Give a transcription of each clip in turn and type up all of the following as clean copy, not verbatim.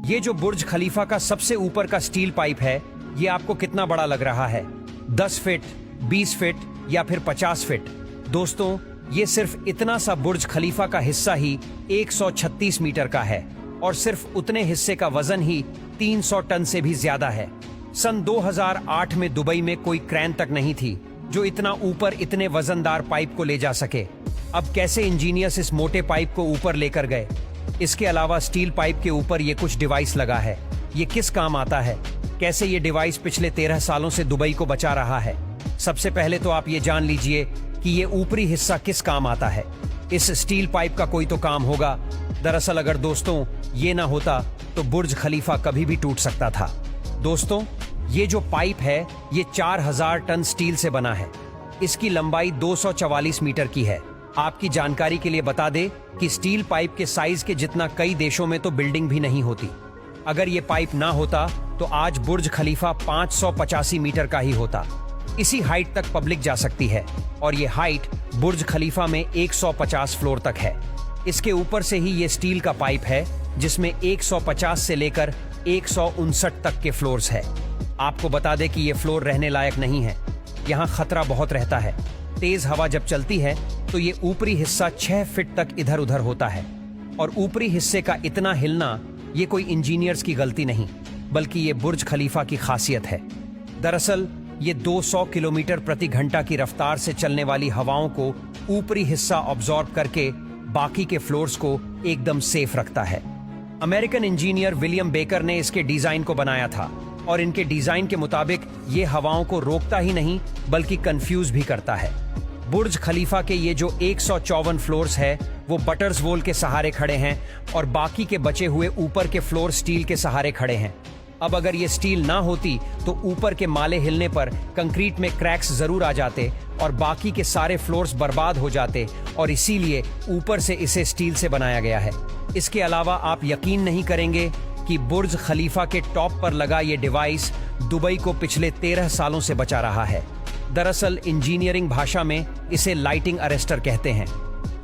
ये जो बुर्ज खलीफा का सबसे ऊपर का स्टील पाइप है, ये आपको कितना बड़ा लग रहा है? 10 फीट, 20 फीट या फिर 50 फीट? दोस्तों, ये सिर्फ इतना सा बुर्ज खलीफा का हिस्सा ही 136 मीटर का है और सिर्फ उतने हिस्से का वजन ही 300 टन से भी ज्यादा है। सन 2008 में दुबई में कोई क्रेन तक नहीं थी जो इतना ऊपर इतने वजनदार पाइप को ले जा सके। अब कैसे इंजीनियर्स इस मोटे पाइप को ऊपर लेकर गए? इसके अलावा स्टील पाइप के ऊपर ये कुछ डिवाइस लगा है, ये किस काम आता है? कैसे ये डिवाइस पिछले 13 सालों से दुबई को बचा रहा है? सबसे पहले तो आप ये जान लीजिए कि ये ऊपरी हिस्सा किस काम आता है। इस स्टील पाइप का कोई तो काम होगा। दरअसल अगर दोस्तों ये ना होता तो बुर्ज खलीफा कभी भी टूट सकता था। दोस्तों, ये जो पाइप है ये 4000 टन स्टील से बना है। इसकी लंबाई 244 मीटर की है। आपकी जानकारी के लिए बता दें कि स्टील पाइप के साइज के जितना कई देशों में तो बिल्डिंग भी नहीं होती। अगर ये पाइप ना होता तो आज बुर्ज खलीफा 585 मीटर का ही होता। इसी हाइट तक पब्लिक जा सकती है और ये हाइट बुर्ज खलीफा में 150 फ्लोर तक है। इसके ऊपर से ही ये स्टील का पाइप है जिसमें 150 से लेकर 159 तक के फ्लोर्स है। आपको बता दें कि ये फ्लोर रहने लायक नहीं है, यहाँ खतरा बहुत रहता है। तेज हवा जब चलती है तो ये ऊपरी हिस्सा 6 फीट तक इधर उधर होता है और ऊपरी हिस्से का इतना हिलना ये कोई इंजीनियर्स की गलती नहीं बल्कि ये बुर्ज खलीफा की खासियत है। दरअसल ये 200 किलोमीटर प्रति घंटा की रफ्तार से चलने वाली हवाओं को ऊपरी हिस्सा ऑब्जॉर्ब करके बाकी के फ्लोर्स को एकदम सेफ रखता है। अमेरिकन इंजीनियर विलियम बेकर ने इसके डिजाइन को बनाया था और इनके डिजाइन के मुताबिक ये हवाओं को रोकता ही नहीं बल्कि कंफ्यूज भी करता है। बुर्ज खलीफा के ये जो 154 फ्लोर्स है वो बटर्स वॉल के सहारे खड़े हैं और बाकी के बचे हुए ऊपर के फ्लोर स्टील के सहारे खड़े हैं। अब अगर ये स्टील ना होती तो ऊपर के माले हिलने पर कंक्रीट में क्रैक्स जरूर आ जाते और बाकी के सारे फ्लोर्स बर्बाद हो जाते और इसीलिए ऊपर से इसे स्टील से बनाया गया है। इसके अलावा आप यकीन नहीं करेंगे कि बुर्ज खलीफा के टॉप पर लगा ये डिवाइस दुबई को पिछले 13 सालों से बचा रहा है। दरअसल इंजीनियरिंग भाषा में इसे लाइटिंग अरेस्टर कहते हैं।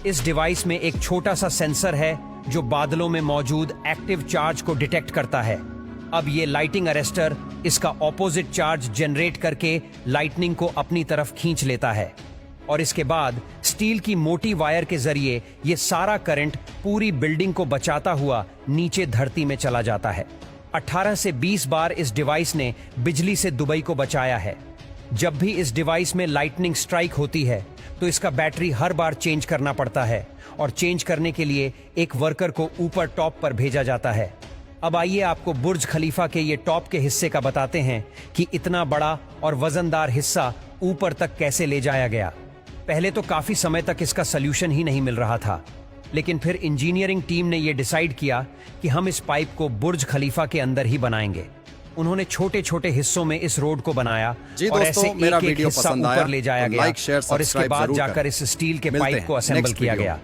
इस डिवाइस में एक छोटा सा सेंसर है जो बादलों में मौजूद एक्टिव चार्ज को डिटेक्ट करता है। अब ये लाइटिंग अरेस्टर इसका ऑपोजिट चार्ज जनरेट करके लाइटनिंग को अपनी तरफ खींच लेता है और इसके बाद स्टील की मोटी वायर के जरिए ये सारा करंट पूरी बिल्डिंग को बचाता हुआ नीचे धरती में चला जाता है। 18 से 20 बार इस डिवाइस ने बिजली से दुबई को बचाया है। जब भी इस डिवाइस में लाइटनिंग स्ट्राइक होती है तो इसका बैटरी हर बार चेंज करना पड़ता है और चेंज करने के लिए एक वर्कर को ऊपर टॉप पर भेजा जाता है। अब आइए आपको बुर्ज खलीफा के ये टॉप के हिस्से का बताते हैं कि इतना बड़ा और वजनदार हिस्सा ऊपर तक कैसे ले जाया गया। पहले तो काफी समय तक इसका सल्यूशन ही नहीं मिल रहा था, लेकिन फिर इंजीनियरिंग टीम ने यह डिसाइड किया कि हम इस पाइप को बुर्ज खलीफा के अंदर ही बनाएंगे। उन्होंने छोटे छोटे हिस्सों में इस रोड को बनाया और ऐसे एक एक हिस्सा ऊपर ले जाया गया और इसके बाद जाकर इस स्टील के पाइप को असेंबल किया गया।